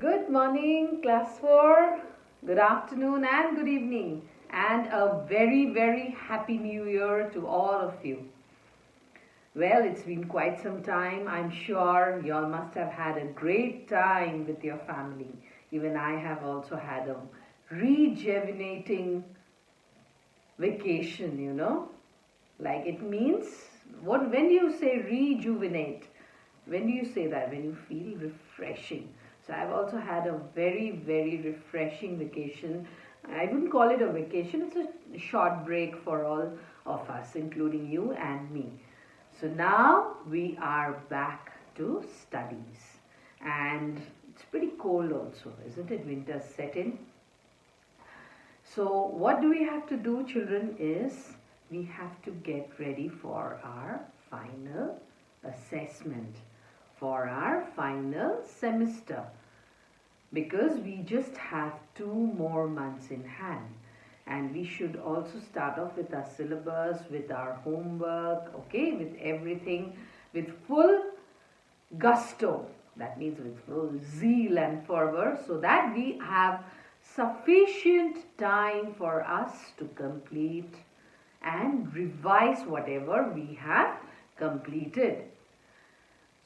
Good morning, class 4. Good afternoon and good evening. And a very, very happy new year to all of you. Well, it's been quite some time. I'm sure you all must have had a great time with your family. Even I have also had a rejuvenating vacation. Like it means, when you say rejuvenate, when do you say that? When you feel refreshing. So I've also had a very, very refreshing vacation. I wouldn't call it a vacation, it's a short break for all of us, including you and me. So now we are back to studies. And it's pretty cold also, isn't it? Winter's set in. So what do we have to do, children, is we have to get ready for our final assessment, for our final semester, because we just have 2 more months in hand. And we should also start off with our syllabus, with our homework, okay, with everything, with full gusto, that means with full zeal and fervor, so that we have sufficient time for us to complete and revise whatever we have completed.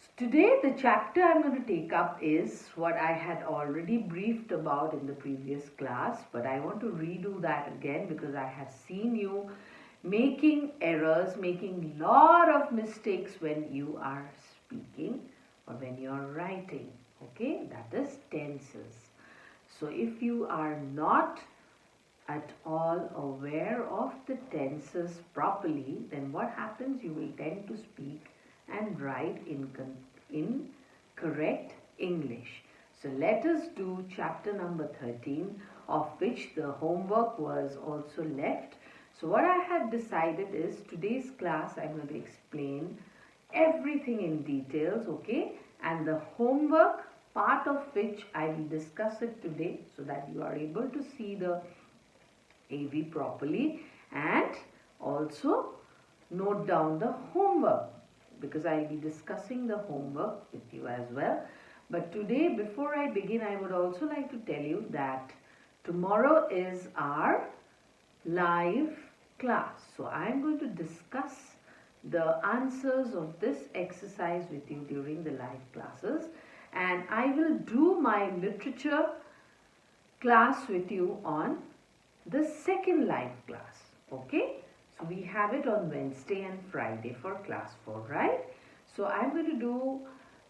So today the chapter I'm going to take up is what I had already briefed about in the previous class, but I want to redo that again because I have seen you making errors, making lot of mistakes when you are speaking or when you are writing. Okay, that is tenses. So if you are not at all aware of the tenses properly, then what happens? You will tend to speak and write in correct English. So let us do chapter number 13, of which the homework was also left. So what I have decided is today's class I'm going to explain everything in details, okay? And the homework part of which I will discuss it today so that you are able to see the AV properly and also note down the homework, because I will be discussing the homework with you as well. But today, before I begin, I would also like to tell you that tomorrow is our live class. So I am going to discuss the answers of this exercise with you during the live classes, and I will do my literature class with you on the second live class. Okay, so we have it on Wednesday and Friday for class 4, right? So I'm going to do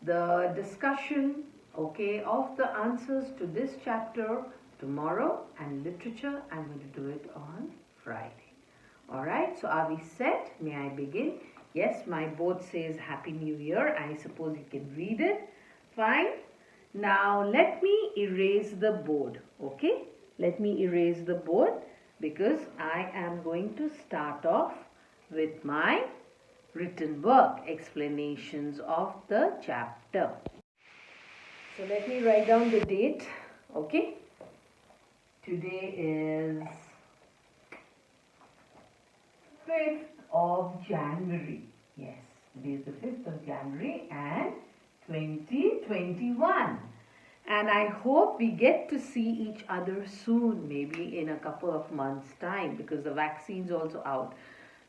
the discussion, okay, of the answers to this chapter tomorrow, and literature I'm going to do it on Friday. Alright, so are we set? May I begin? Yes, my board says Happy New Year. I suppose you can read it. Fine. Now let me erase the board, okay? Let me erase the board because I am going to start off with my written work, explanations of the chapter. So let me write down the date, okay? Today is 5th of January. Yes, today is the 5th of January and 2021. And I hope we get to see each other soon, maybe in a couple of months' time, because the vaccine's also out.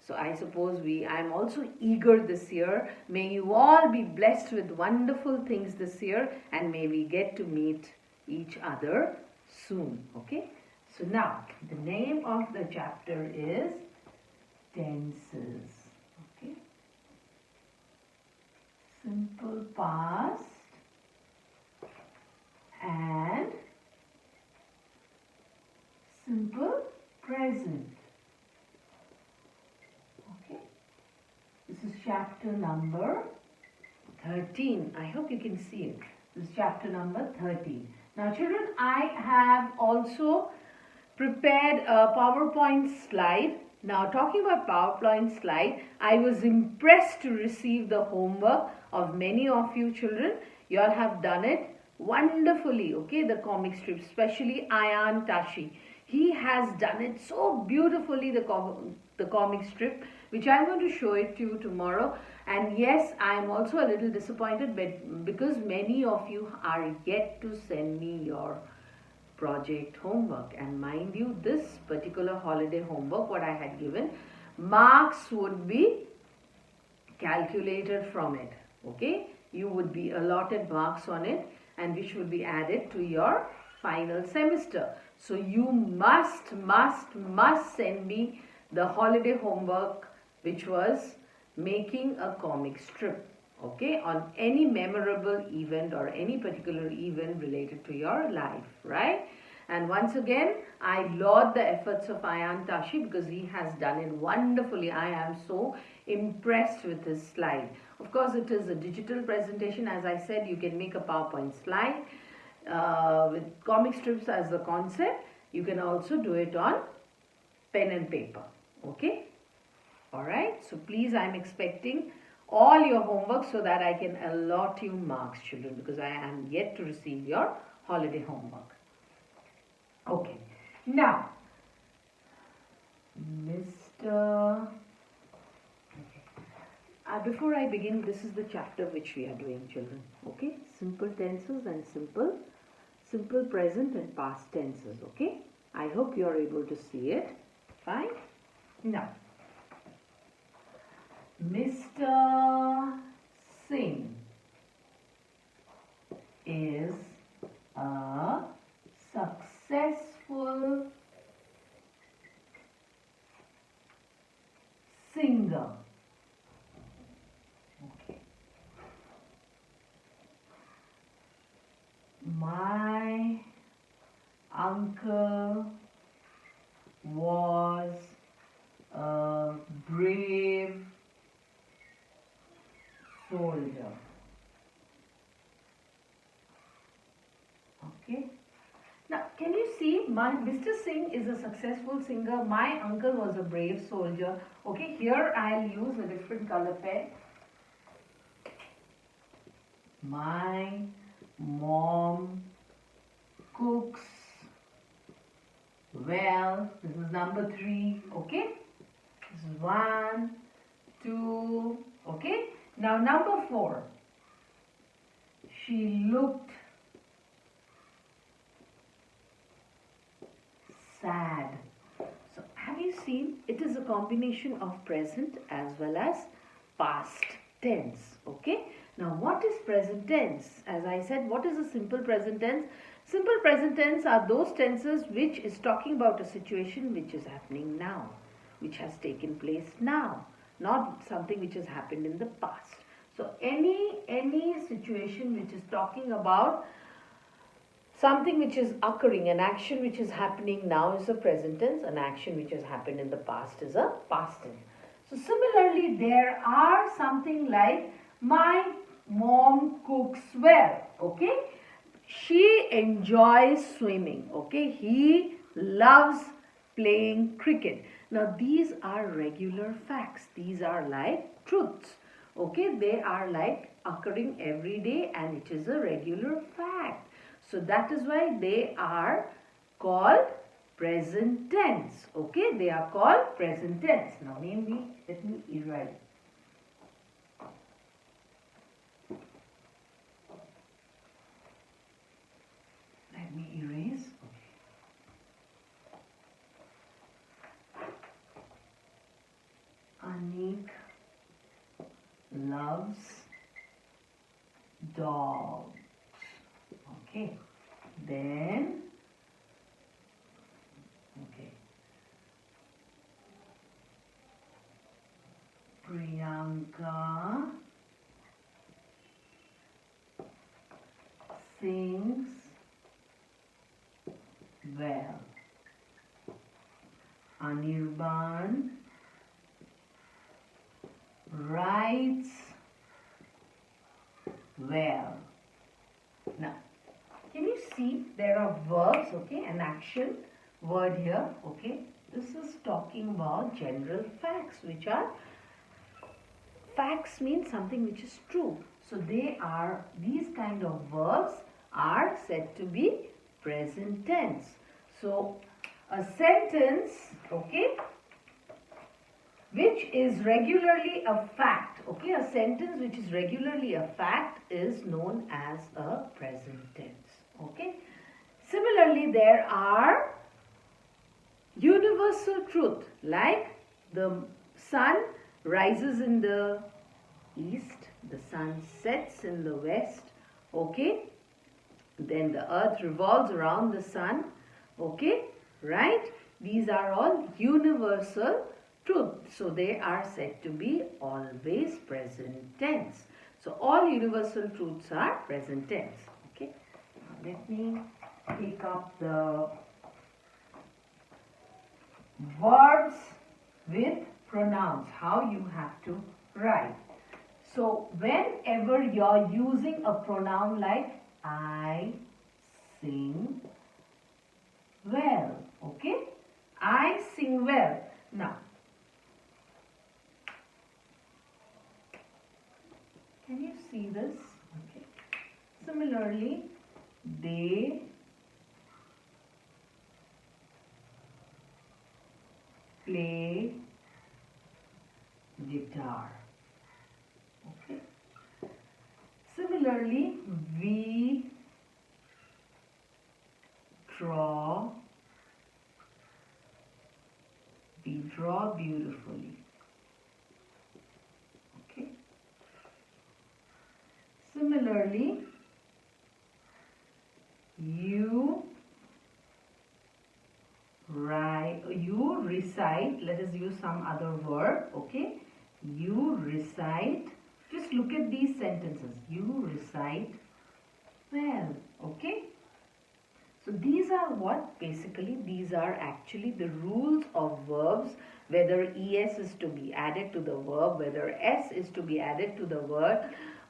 So I suppose I'm also eager this year. May you all be blessed with wonderful things this year, and may we get to meet each other soon. Okay? So now, the name of the chapter is tenses. Okay? Simple past and simple present. Okay, this is chapter number 13. I hope you can see it. This is chapter number 13. Now children, I have also prepared a PowerPoint slide. Now talking about PowerPoint slide, I was impressed to receive the homework of many of you children. You all have done it wonderfully, okay? The comic strip, especially Ayan Tashi. He has done it so beautifully, the comic strip, which I'm going to show it to you tomorrow. And yes, I am also a little disappointed because many of you are yet to send me your project homework. And mind you, this particular holiday homework, what I had given, marks would be calculated from it. Okay, you would be allotted marks on it, and which would be added to your final semester. So you must send me the holiday homework, which was making a comic strip, okay, on any memorable event or any particular event related to your life, right? And once again, I laud the efforts of Ayan Tashi because he has done it wonderfully. I am so impressed with his slide. Of course, it is a digital presentation. As I said, you can make a PowerPoint slide with comic strips as the concept. You can also do it on pen and paper, okay? Alright, so please, I am expecting all your homework so that I can allot you marks, children, because I am yet to receive your holiday homework. Okay, now, Mr. Before I begin, this is the chapter which we are doing, children. Okay, simple tenses and simple present and past tenses. Okay, I hope you are able to see it. Fine. Now, Mr. Singh is a successful singer. Okay. My uncle was a brave soldier. Okay. Now, can you see, Mr. Singh is a successful singer. My uncle was a brave soldier. Okay, here I'll use a different color pen. My mom cooks well. This is number 3. Okay, this is 1, 2. Okay, now number 4. She looked sad. So have you seen, it is a combination of present as well as past tense. Okay, now what is present tense? As I said, what is a simple present tense? Simple present tense are those tenses which is talking about a situation which is happening now, which has taken place now, not something which has happened in the past. So any situation which is talking about something which is occurring, an action which is happening now is a present tense, an action which has happened in the past is a past tense. So similarly, there are something like my mom cooks well, okay? She enjoys swimming, okay? He loves playing cricket. Now these are regular facts. These are like truths, okay? They are like occurring every day and it is a regular fact. So that is why they are called present tense. Okay, they are called present tense. Now namely, let me erase. Let me erase. Okay. Anik loves dogs. Okay, then, okay, Priyanka sings well. Anirban writes well. Now, can you see there are verbs, okay, an action word here, okay. This is talking about general facts, which are, facts means something which is true. So they are, these kind of verbs are said to be present tense. So a sentence, okay, which is regularly a fact, fact. Okay, a sentence which is regularly a fact is known as a present tense. Okay. Similarly, there are universal truth like the sun rises in the east, the sun sets in the west. Okay. Then the earth revolves around the sun. Okay, right? These are all universal truth. So they are said to be always present tense. So all universal truths are present tense. Okay, now let me pick up the verbs with pronouns, how you have to write. So whenever you're using a pronoun like I sing well, okay? I sing well. Now, can you see this? Okay. Similarly, they play guitar. Okay. Similarly, we draw beautifully. Okay. Similarly, you recite, let us use some other word, okay? You recite, just look at these sentences. You recite well, okay? So these are what? Basically, these are actually the rules of verbs, whether es is to be added to the verb, whether s is to be added to the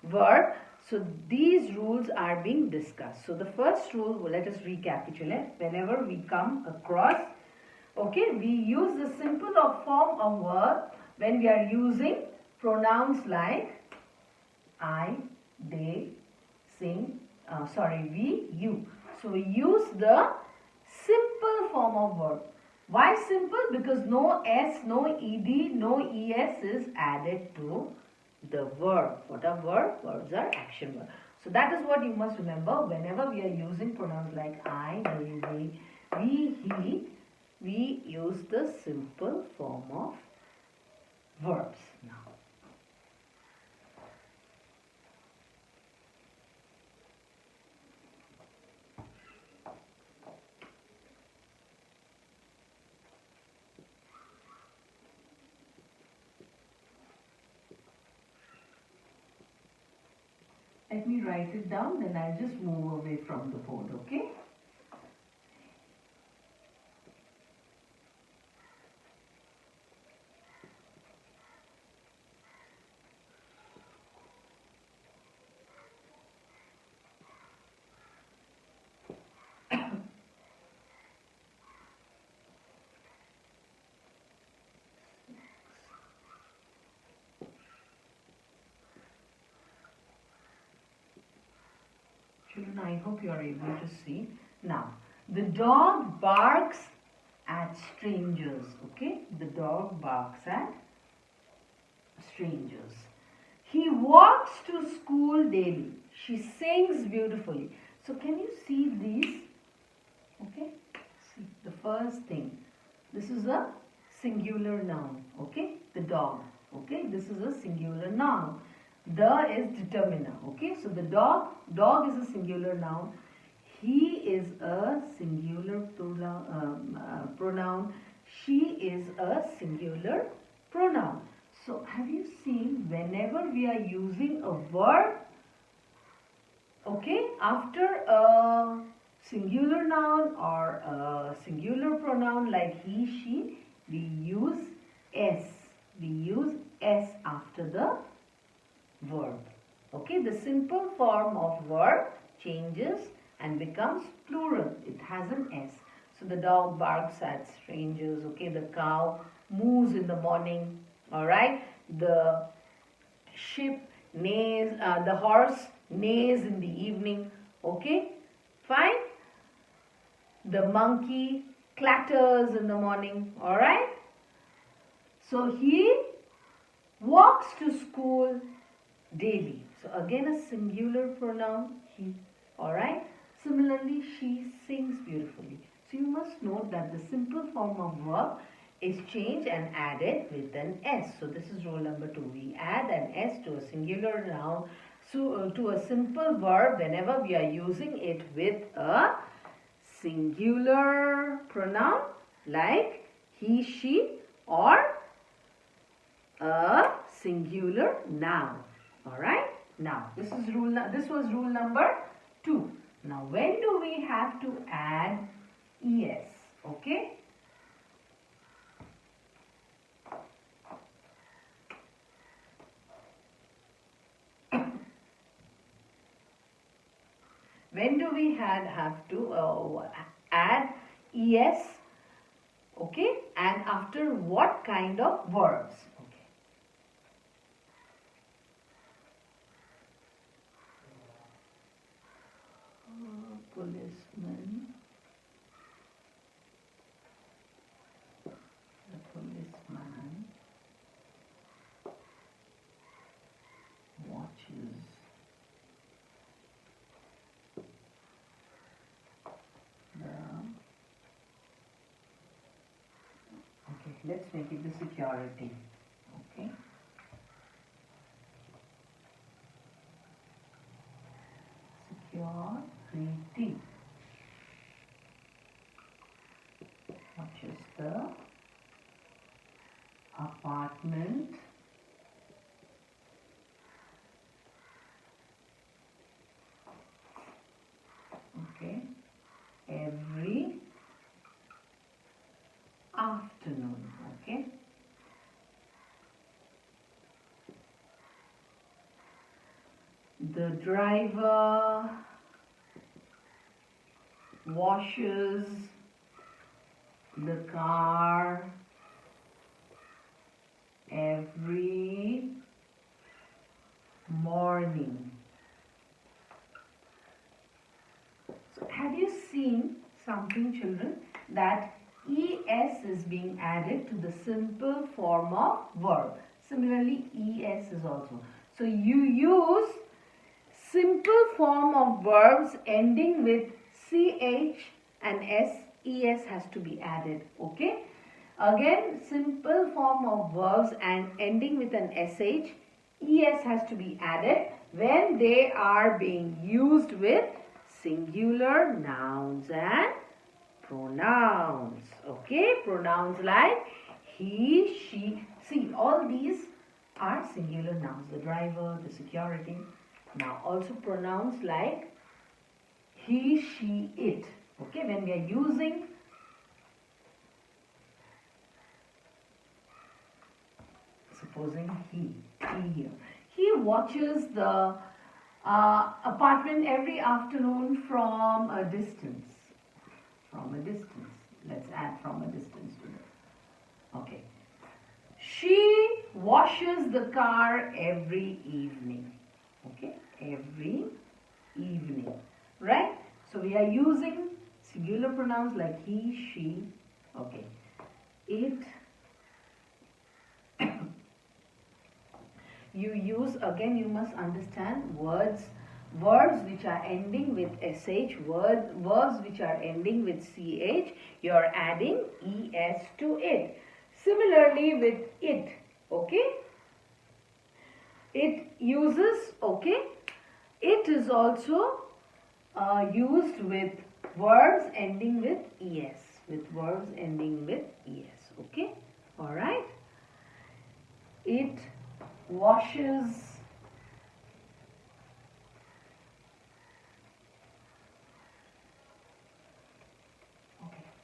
verb. So these rules are being discussed. So the first rule, let us recapitulate. Whenever we come across, okay, we use the simple or form of verb when we are using pronouns like I, they, sing, we, you. So we use the simple form of verb. Why simple? Because no s, no ed, no es is added to the verb. What are verb? Verbs are action verbs. So that is what you must remember whenever we are using pronouns like I, they, we, he. We use the simple form of verbs now. Let me write it down, then I'll just move away from the board, okay? Children, I hope you are able to see. Now, the dog barks at strangers, okay? The dog barks at strangers. He walks to school daily. She sings beautifully. So can you see these? Okay? See, the first thing. This is a singular noun, okay? The dog, okay? This is a singular noun. The is determiner, okay? So the dog is a singular noun. He is a singular pronoun. She is a singular pronoun. So have you seen whenever we are using a verb, okay, after a singular noun or a singular pronoun like he, she, we use s. We use s after the verb. Okay, the simple form of verb changes and becomes plural. It has an s. So the dog barks at strangers. Okay, the cow moves in the morning. All right, the ship neighs, the horse neighs in the evening. Okay, fine. The monkey clatters in the morning. All right. So he walks to school daily. So again a singular pronoun, he. Alright. Similarly, she sings beautifully. So you must note that the simple form of verb is changed and added with an S. So this is rule number 2. We add an S to a singular noun, so to a simple verb whenever we are using it with a singular pronoun like he, she, or a singular noun. Alright. Now this was rule number 2. Now when do we have to add es? Okay. When do we have to add es? Okay. And after what kind of verbs? Okay. Policeman. The policeman watches the. Okay, let's make it the security. Okay. Security watches the apartment okay every afternoon. Okay. The driver washes the car every morning. So have you seen something, children, that es is being added to the simple form of verb? Similarly, es is also. So you use simple form of verbs ending with ch and es has to be added. Okay. Again, simple form of verbs and ending with an sh, es has to be added when they are being used with singular nouns and pronouns. Okay, pronouns like he, she. See, all these are singular nouns. The driver, the security. Now, also pronouns like he, she, it. Okay, when we are using supposing he here. He watches the apartment every afternoon from a distance. From a distance. Let's add from a distance to that. Okay. She washes the car every evening. Okay. Every evening. Right? So we are using singular pronouns like he, she. Okay. It. You use, again you must understand verbs which are ending with sh, verbs which are ending with ch, you are adding es to it. Similarly with it, okay, it uses, okay, it is also used with verbs ending with es, okay, alright. It washes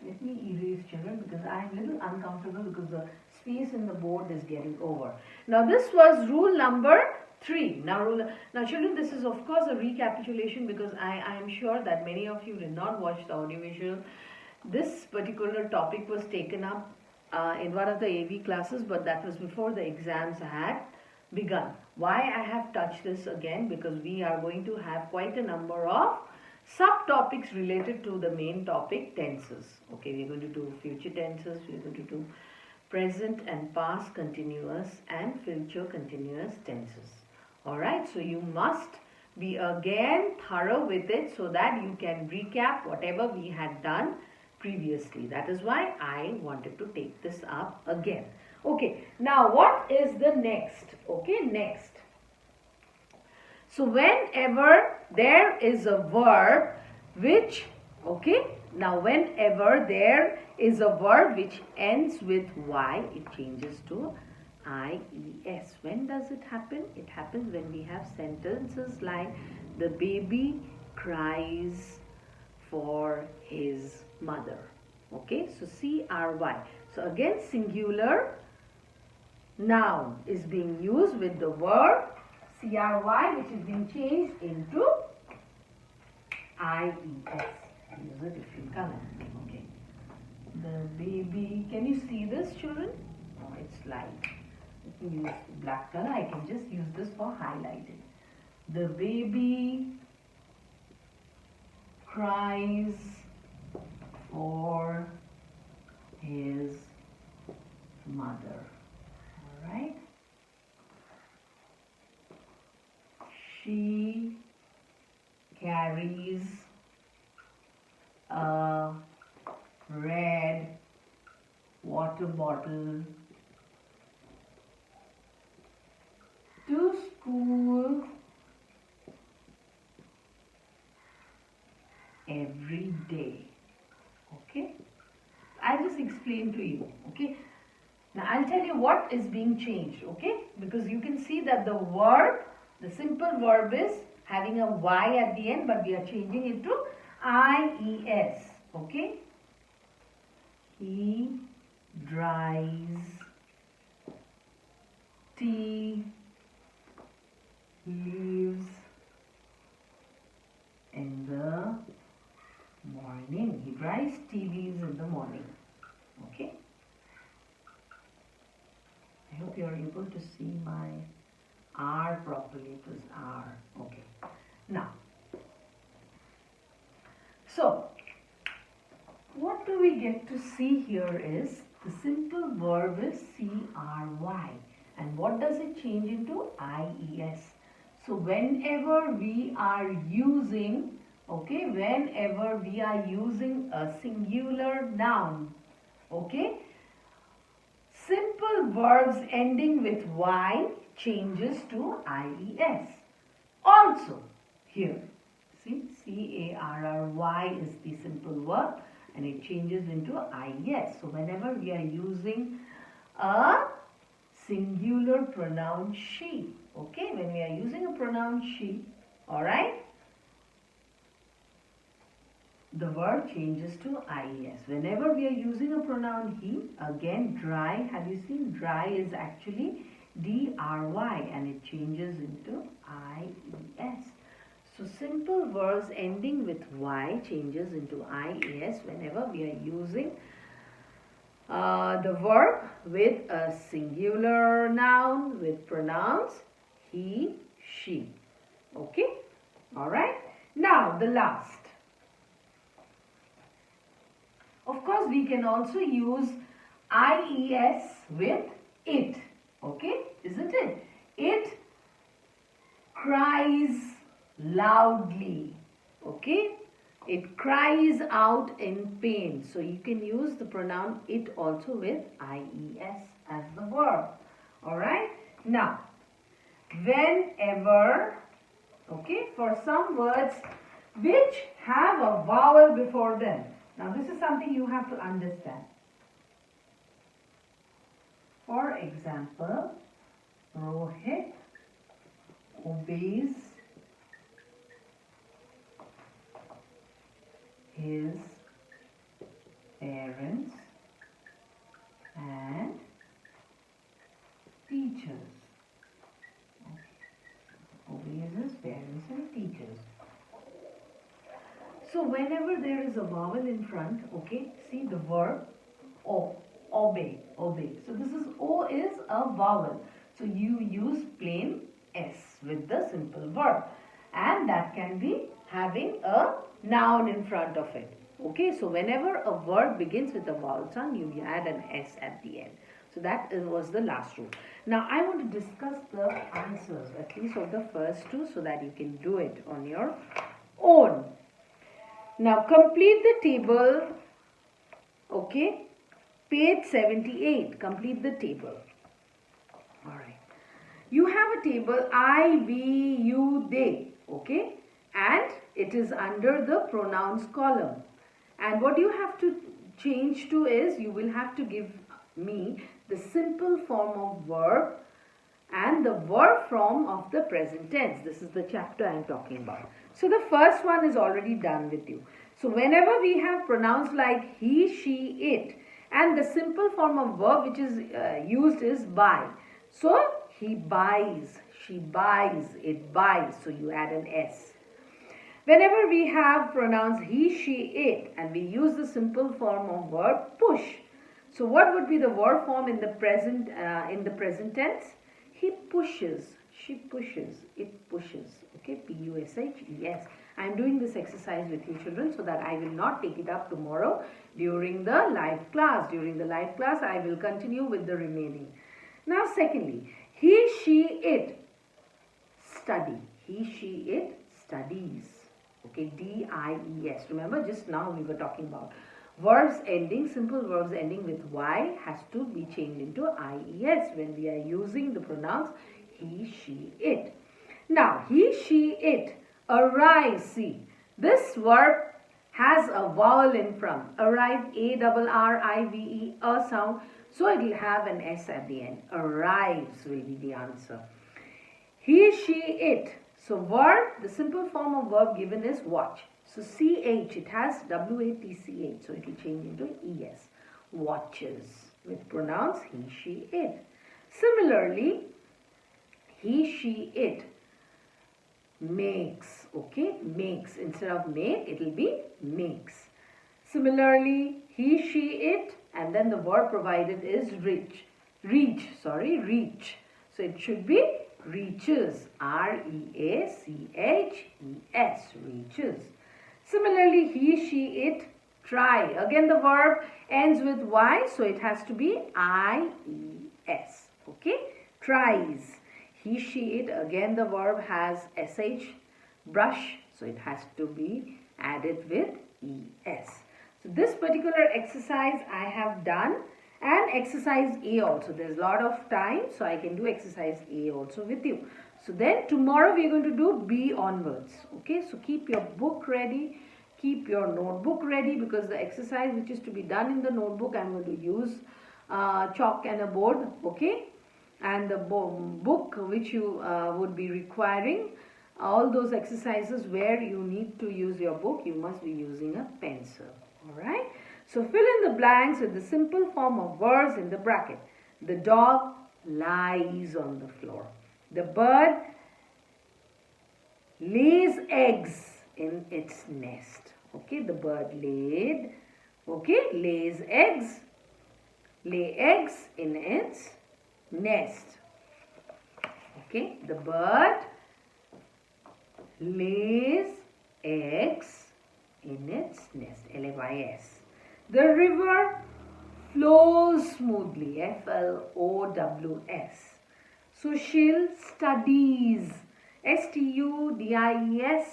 let me erase, children, because I am a little uncomfortable because the space in the board is getting over. Now this was rule number 3. Now children, this is of course a recapitulation because I am sure that many of you did not watch the audiovisual. This particular topic was taken up in one of the AV classes, but that was before the exams had begun. Why I have touched this again? Because we are going to have quite a number of subtopics related to the main topic, tenses. Okay, we're going to do future tenses, we're going to do present and past continuous and future continuous tenses. Alright, so you must be again thorough with it so that you can recap whatever we had done previously. That is why I wanted to take this up again. Okay, now what is the next? Okay, next. So whenever there is a verb which, okay, now whenever there is a verb which ends with Y, it changes to IES. When does it happen? It happens when we have sentences like the baby cries for his mother. Okay, so CRY. So again, singular noun is being used with the verb CRY, which is being changed into IES. Use a different color. Okay. The baby, can you see this, children? Oh, it's light. Let me use black color. I can just use this for highlighting. The baby cries for his mother. All right. She carries a red water bottle to school every day. Okay, I'll just explain to you. Okay, now I'll tell you what is being changed. Okay, because you can see that the verb, the simple verb is having a Y at the end, but we are changing it to IES. Okay, he dries tea leaves in the morning. He dries tea leaves in the morning. Okay. I hope you are able to see my R properly. It was R. Okay. Now, so what do we get to see here is the simple verb is CRY. And what does it change into? IES. So whenever we are using, okay, whenever we are using a singular noun, okay, simple verbs ending with Y changes to IES. Also, here, see, CARRY is the simple verb and it changes into IES. So whenever we are using a singular pronoun she, okay, when we are using a pronoun she, alright, the verb changes to IES. Whenever we are using a pronoun he, again dry, have you seen dry is actually DRY and it changes into IES. So simple verbs ending with Y changes into IES whenever we are using the verb with a singular noun with pronouns he, she. Okay? Alright? Now the last. Of course, we can also use IES with it. Okay? Isn't it? It cries loudly. Okay? It cries out in pain. So you can use the pronoun it also with IES as the verb. Alright? Now, whenever, okay, for some words which have a vowel before them. Now this is something you have to understand. For example, Rohit obeys his parents and teachers. Obeys his parents and teachers. So whenever there is a vowel in front, okay, see the verb obey. So this is O is a vowel. So you use plain S with the simple verb. And that can be having a noun in front of it. Okay, so whenever a word begins with a vowel sound, you add an S at the end. So that was the last rule. Now I want to discuss the answers, at least of the first two, so that you can do it on your own. Now complete the table, okay, page 78, complete the table. Alright, you have a table I, we, you, they, okay, and it is under the pronouns column. And what you have to change to is, you will have to give me the simple form of verb and the verb form of the present tense. This is the chapter I am talking about. So the first one is already done with you. So whenever we have pronouns like he, she, it, and the simple form of verb which is used is buy. So he buys, she buys, it buys. So you add an S. Whenever we have pronouns he, she, it, and we use the simple form of verb push. So what would be the verb form in the present tense? He pushes, she pushes, it pushes. Okay, P-U-S-H-E-S. I am doing this exercise with you children so that I will not take it up tomorrow during the live class. During the live class, I will continue with the remaining. Now secondly, he, she, it, study. He, she, it, studies. Okay, D-I-E-S. Remember, just now we were talking about verbs ending, simple verbs ending with Y has to be changed into I-E-S when we are using the pronouns he, she, it. Now, he, she, it, arrive, see, this verb has a vowel in front. Arrive, A-R-R-I-V-E, a sound. So it will have an S at the end. Arrives will be the answer. He, she, it. So verb, the simple form of verb given is watch. So CH, it has W-A-T-C-H. So it will change into ES. Watches with pronouns he, she, it. Similarly, he, she, it makes. Okay, makes. Instead of make, it will be makes. Similarly, he, she, it, and then the verb provided is reach. Reach. So it should be reaches. R-E-A-C-H-E-S. Reaches. Similarly, he, she, it, try. Again, the verb ends with Y, so it has to be I-E-S. Okay, tries. He, she, it, again the verb has S-H, brush, so it has to be added with E-S. So this particular exercise I have done, and exercise A also. There's a lot of time, so I can do exercise A also with you. So then tomorrow we are going to do B onwards. Okay, so keep your book ready, keep your notebook ready, because the exercise which is to be done in the notebook, I'm going to use chalk and a board. Okay, and the book which you would be requiring, all those exercises where you need to use your book, you must be using a pencil. Alright, so fill in the blanks with the simple form of verbs in the bracket. The dog lies on the floor. The bird lays eggs in its nest. Okay, the bird laid, okay, lays eggs, lay eggs in its nest. Okay, the bird lays eggs in its nest. L-A-Y-S. The river flows smoothly. F-L-O-W-S. Sushil studies. S-T-U-D-I-E-S.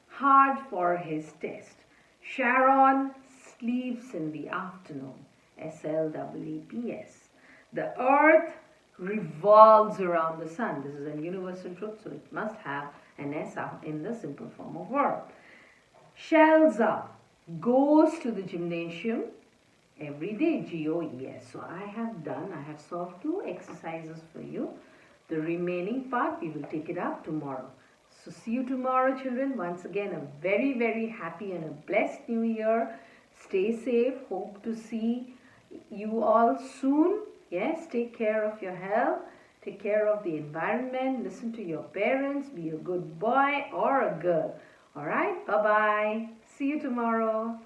Hard for his test. Sharon sleeps in the afternoon. S-L-E-E-P-S. The earth revolves around the sun. This is a universal truth, so it must have an S in the simple form of verb. Shells up, goes to the gymnasium every day, G-O-E-S. So I have solved 2 exercises for you. The remaining part, we will take it up tomorrow. So see you tomorrow, children. Once again, a very, very happy and a blessed new year. Stay safe. Hope to see you all soon. Yes, take care of your health. Take care of the environment. Listen to your parents. Be a good boy or a girl. Alright, bye-bye. See you tomorrow.